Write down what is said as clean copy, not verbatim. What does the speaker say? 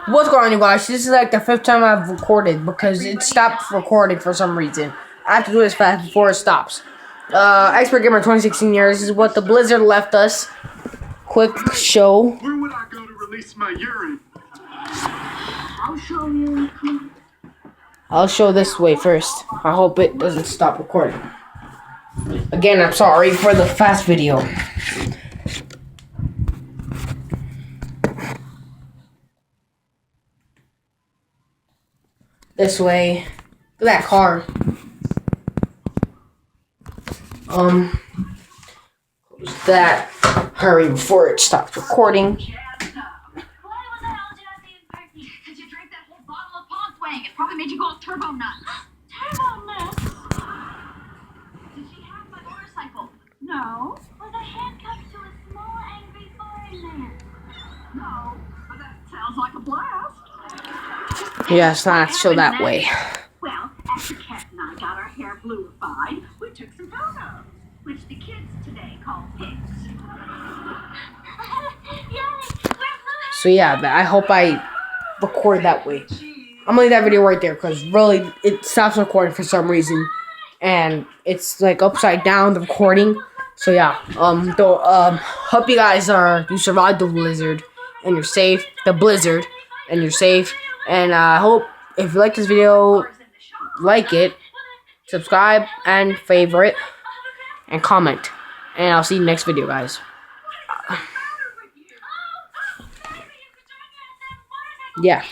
What's going on, you guys? This is like the 5th time I've recorded because it stopped recording for some reason. I have to do this fast before it stops. Expert Gamer 2016 years is what the Blizzard left us. Quick show. Where would I go to release my urine? I'll show you. I'll show this way first. I hope it doesn't stop recording. Again, I'm sorry for the fast video. This way. Look at that car. Close that. Hurry before it stops recording. Why the hell did I say party? Because you drank that whole bottle of Pond Swang. It probably made you go all turbo nuts. Turbo nuts? Did she have my motorcycle? No. Was I handcuffed to a small, angry foreign man? No. But that sounds like a blast. Yeah, it's not show that way. Well, after Kat and I got our hair bluified, we took some photos, which the kids today call pics. So yeah, I hope I record that way. I'm gonna leave that video right there because really it stops recording for some reason, and it's like upside down the recording. So yeah, hope you guys you survived the blizzard and you're safe. The blizzard and you're safe. And I hope if you like this video, like it, subscribe, and favorite, and comment. And I'll see you next video, guys. Yeah.